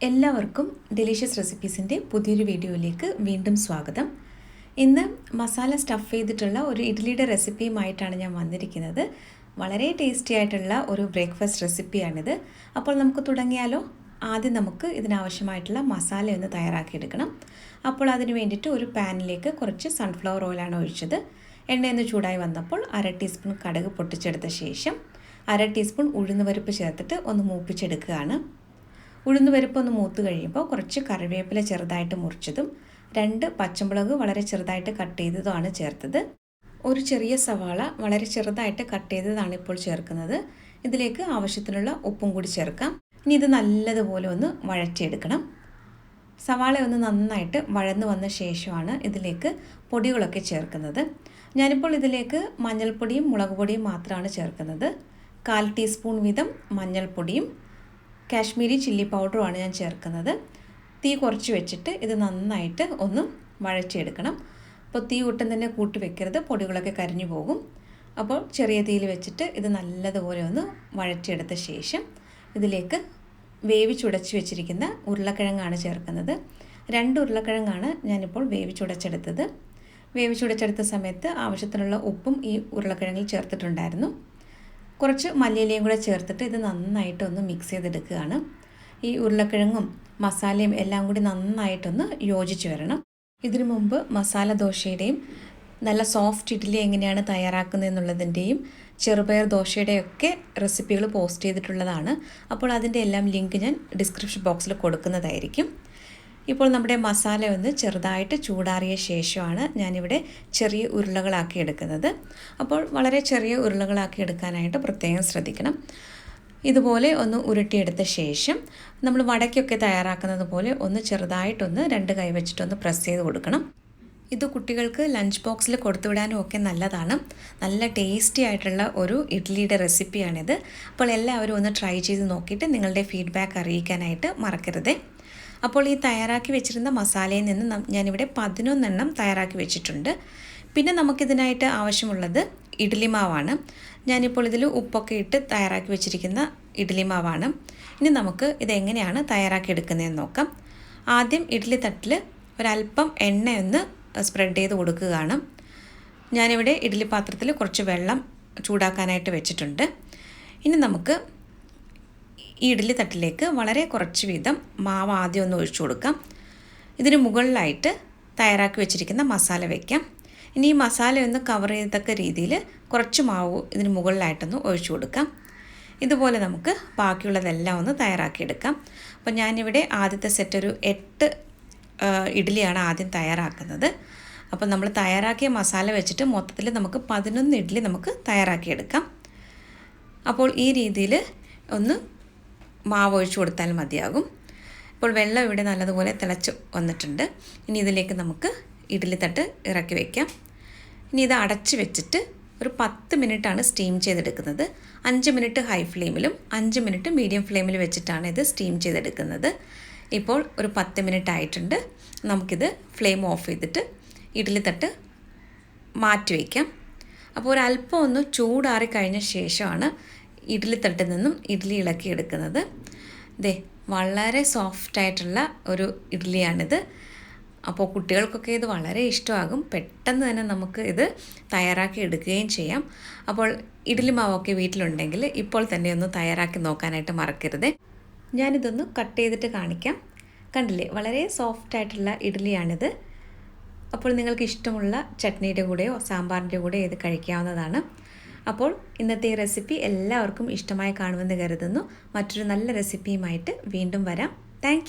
എല്ലാവർക്കും ഡെലീഷ്യസ് റെസിപ്പീസിൻ്റെ പുതിയൊരു വീഡിയോയിലേക്ക് വീണ്ടും സ്വാഗതം. ഇന്ന് മസാല സ്റ്റഫ് ചെയ്തിട്ടുള്ള ഒരു ഇഡ്ഡലിയുടെ റെസിപ്പിയുമായിട്ടാണ് ഞാൻ വന്നിരിക്കുന്നത്. വളരെ ടേസ്റ്റി ആയിട്ടുള്ള ഒരു ബ്രേക്ക്ഫാസ്റ്റ് റെസിപ്പിയാണിത്. അപ്പോൾ നമുക്ക് തുടങ്ങിയാലോ? ആദ്യം നമുക്ക് ഇതിനാവശ്യമായിട്ടുള്ള മസാല ഒന്ന് തയ്യാറാക്കിയെടുക്കണം. അപ്പോൾ അതിന് വേണ്ടിയിട്ട് ഒരു പാനിലേക്ക് കുറച്ച് സൺഫ്ലവർ ഓയിലാണ് ഒഴിച്ചത്. എണ്ണയൊന്ന് ചൂടായി വന്നപ്പോൾ 1/2 ടീസ്പൂൺ കടുക് പൊട്ടിച്ചെടുത്ത ശേഷം 1/2 ടീസ്പൂൺ ഉഴുന്നുപരിപ്പ് ചേർത്തിട്ട് ഒന്ന് മൂപ്പിച്ചെടുക്കുകയാണ്. ഉഴുന്നുപരിപ്പ് ഒന്ന് മൂത്ത് കഴിയുമ്പോൾ കുറച്ച് കറിവേപ്പില ചെറുതായിട്ട് മുറിച്ചതും 2 പച്ചമുളക് വളരെ ചെറുതായിട്ട് കട്ട് ചെയ്തതുമാണ് ചേർത്തത്. ഒരു ചെറിയ സവാള വളരെ ചെറുതായിട്ട് കട്ട് ചെയ്തതാണ് ഇപ്പോൾ ചേർക്കുന്നത്. ഇതിലേക്ക് ആവശ്യത്തിനുള്ള ഉപ്പും കൂടി ചേർക്കാം. ഇനി ഇത് നല്ലതുപോലെ ഒന്ന് വഴറ്റിയെടുക്കണം. സവാള ഒന്ന് നന്നായിട്ട് വഴന്നു വന്ന ശേഷമാണ് ഇതിലേക്ക് പൊടികളൊക്കെ ചേർക്കുന്നത്. ഞാനിപ്പോൾ ഇതിലേക്ക് മഞ്ഞൾപ്പൊടിയും മുളക് പൊടിയും മാത്രമാണ് ചേർക്കുന്നത്. 1/4 ടീസ്പൂൺ വീതം മഞ്ഞൾപ്പൊടിയും കാശ്മീരി ചില്ലി പൗഡറുമാണ് ഞാൻ ചേർക്കുന്നത്. തീ കുറച്ച് വെച്ചിട്ട് ഇത് നന്നായിട്ട് ഒന്ന് വഴറ്റിയെടുക്കണം. അപ്പോൾ തീ ഒട്ടും തന്നെ കൂട്ടി വെക്കരുത്, പൊടികളൊക്കെ കരിഞ്ഞു പോകും. അപ്പോൾ ചെറിയ തീയിൽ വെച്ചിട്ട് ഇത് നല്ലതുപോലെ ഒന്ന് വഴറ്റിയെടുത്ത ശേഷം ഇതിലേക്ക് വേവിച്ചുടച്ച് വെച്ചിരിക്കുന്ന ഉരുളക്കിഴങ്ങാണ് ചേർക്കുന്നത്. 2 ഉരുളക്കിഴങ്ങാണ് ഞാനിപ്പോൾ വേവിച്ചുടച്ചെടുത്തത്. വേവിച്ചുടച്ചെടുത്ത സമയത്ത് ആവശ്യത്തിനുള്ള ഉപ്പും ഈ ഉരുളക്കിഴങ്ങിൽ ചേർത്തിട്ടുണ്ടായിരുന്നു. കുറച്ച് മല്ലിയിലയും കൂടെ ചേർത്തിട്ട് ഇത് നന്നായിട്ട് ഒന്ന് മിക്സ് ചെയ്തെടുക്കുകയാണ്. ഈ ഉരുളക്കിഴങ്ങും മസാലയും എല്ലാം കൂടി നന്നായിട്ടൊന്ന് യോജിച്ച് വരണം. ഇതിനു മുമ്പ് മസാല ദോശയുടെയും നല്ല സോഫ്റ്റ് ഇഡ്ഡലി എങ്ങനെയാണ് തയ്യാറാക്കുന്നത് എന്നുള്ളതിൻ്റെയും ചെറുപയർ ദോശയുടെയൊക്കെ റെസിപ്പികൾ പോസ്റ്റ് ചെയ്തിട്ടുള്ളതാണ്. അപ്പോൾ അതിൻ്റെ എല്ലാം ലിങ്ക് ഞാൻ ഡിസ്ക്രിപ്ഷൻ ബോക്സിൽ കൊടുക്കുന്നതായിരിക്കും. ഇപ്പോൾ നമ്മുടെ മസാല ഒന്ന് ചെറുതായിട്ട് ചൂടാറിയ ശേഷമാണ് ഞാനിവിടെ ചെറിയ ഉരുളകളാക്കി എടുക്കുന്നത്. അപ്പോൾ വളരെ ചെറിയ ഉരുളകളാക്കി എടുക്കാനായിട്ട് പ്രത്യേകം ശ്രദ്ധിക്കണം. ഇതുപോലെ ഒന്ന് ഉരുട്ടിയെടുത്ത ശേഷം നമ്മൾ വടക്കൊക്കെ തയ്യാറാക്കുന്നത് പോലെ ഒന്ന് ചെറുതായിട്ടൊന്ന് 2 കൈ വെച്ചിട്ടൊന്ന് പ്രസ് ചെയ്ത് കൊടുക്കണം. ഇത് കുട്ടികൾക്ക് ലഞ്ച് ബോക്സിൽ കൊടുത്തുവിടാനും ഒക്കെ നല്ലതാണ്. നല്ല ടേസ്റ്റി ആയിട്ടുള്ള ഒരു ഇഡ്ഡലിയുടെ റെസിപ്പിയാണിത്. അപ്പോൾ എല്ലാവരും ഒന്ന് ട്രൈ ചെയ്ത് നോക്കിയിട്ട് നിങ്ങളുടെ ഫീഡ്ബാക്ക് അറിയിക്കാനായിട്ട് മറക്കരുത്. അപ്പോൾ ഈ തയ്യാറാക്കി വെച്ചിരുന്ന മസാലയിൽ നിന്ന് ഞാനിവിടെ 11 എണ്ണം തയ്യാറാക്കി വെച്ചിട്ടുണ്ട്. പിന്നെ നമുക്കിതിനായിട്ട് ആവശ്യമുള്ളത് ഇഡ്ഡലി മാവാണ്. ഞാനിപ്പോൾ ഇതിൽ ഉപ്പൊക്കെ ഇട്ട് തയ്യാറാക്കി വെച്ചിരിക്കുന്ന ഇഡ്ഡലി മാവാണ്. ഇനി നമുക്ക് ഇതെങ്ങനെയാണ് തയ്യാറാക്കി എടുക്കുന്നതെന്ന് നോക്കാം. ആദ്യം ഇഡ്ഡലി തട്ടിൽ ഒരല്പം എണ്ണയൊന്ന് സ്പ്രെഡ് ചെയ്ത് കൊടുക്കുകയാണ്. ഞാനിവിടെ ഇഡ്ഡലി പാത്രത്തിൽ കുറച്ച് വെള്ളം ചൂടാക്കാനായിട്ട് വെച്ചിട്ടുണ്ട്. ഇനി നമുക്ക് ഈ ഇഡ്ഡലി തട്ടിലേക്ക് വളരെ കുറച്ച് വീതം മാവ് ആദ്യം ഒന്ന് ഒഴിച്ചു കൊടുക്കാം. ഇതിന് മുകളിലായിട്ട് തയ്യാറാക്കി വെച്ചിരിക്കുന്ന മസാല വയ്ക്കാം. ഇനി ഈ മസാല ഒന്ന് കവർ ചെയ്തക്ക രീതിയിൽ കുറച്ച് മാവ് ഇതിന് മുകളിലായിട്ടൊന്ന് ഒഴിച്ചു കൊടുക്കാം. ഇതുപോലെ നമുക്ക് ബാക്കിയുള്ളതെല്ലാം ഒന്ന് തയ്യാറാക്കിയെടുക്കാം. അപ്പോൾ ഞാനിവിടെ ആദ്യത്തെ സെറ്റ് ഒരു 8 ഇഡ്ഡലിയാണ് ആദ്യം തയ്യാറാക്കുന്നത്. അപ്പോൾ നമ്മൾ തയ്യാറാക്കിയ മസാല വെച്ചിട്ട് മൊത്തത്തിൽ നമുക്ക് 11 ഇഡ്ഡലി നമുക്ക് തയ്യാറാക്കിയെടുക്കാം. അപ്പോൾ ഈ രീതിയിൽ ഒന്ന് മാവ് ഒഴിച്ചു കൊടുത്താൽ മതിയാകും. ഇപ്പോൾ വെള്ളം ഇവിടെ നല്ലതുപോലെ തിളച്ച് വന്നിട്ടുണ്ട്. ഇനി ഇതിലേക്ക് നമുക്ക് ഇഡ്ഡലി തട്ട് ഇറക്കി വയ്ക്കാം. ഇനി ഇത് അടച്ച് വെച്ചിട്ട് ഒരു 10 മിനിറ്റാണ് സ്റ്റീം ചെയ്തെടുക്കുന്നത്. 5 മിനിറ്റ് ഹൈ ഫ്ലെയിമിലും 5 മിനിറ്റ് മീഡിയം ഫ്ലെയിമിൽ വെച്ചിട്ടാണ് ഇത് സ്റ്റീം ചെയ്തെടുക്കുന്നത്. ഇപ്പോൾ ഒരു 10 മിനിറ്റ് ആയിട്ടുണ്ട്. നമുക്കിത് ഫ്ലെയിം ഓഫ് ചെയ്തിട്ട് ഇഡ്ഡലി തട്ട് മാറ്റി വയ്ക്കാം. അപ്പോൾ ഒരല്പം ഒന്ന് ചൂടാറി കഴിഞ്ഞ ശേഷമാണ് ഇഡ്ഡലി തട്ടിൽ നിന്നും ഇഡ്ഡലി ഇളക്കിയെടുക്കുന്നത്. ദേ വളരെ സോഫ്റ്റായിട്ടുള്ള ഒരു ഇഡ്ഡലിയാണിത്. അപ്പോൾ കുട്ടികൾക്കൊക്കെ ഇത് വളരെ ഇഷ്ടമാകും. പെട്ടെന്ന് തന്നെ നമുക്ക് ഇത് തയ്യാറാക്കി എടുക്കുകയും ചെയ്യാം. അപ്പോൾ ഇഡ്ഡലി മാവൊക്കെ വീട്ടിലുണ്ടെങ്കിൽ ഇപ്പോൾ തന്നെ ഒന്ന് തയ്യാറാക്കി നോക്കാനായിട്ട് മറക്കരുത്. ഞാനിതൊന്ന് കട്ട് ചെയ്തിട്ട് കാണിക്കാം. കണ്ടില്ലേ, വളരെ സോഫ്റ്റായിട്ടുള്ള ഇഡ്ഡലിയാണിത്. അപ്പോൾ നിങ്ങൾക്ക് ഇഷ്ടമുള്ള ചട്നിയുടെ കൂടെയോ സാമ്പാറിൻ്റെ കൂടെയോ ഇത് കഴിക്കാവുന്നതാണ്. അപ്പോൾ ഇന്നത്തെ ഈ റെസിപ്പി എല്ലാവർക്കും ഇഷ്ടമായി കാണുമെന്ന് കരുതുന്നു. മറ്റൊരു നല്ല റെസിപ്പിയുമായിട്ട് വീണ്ടും വരാം. താങ്ക്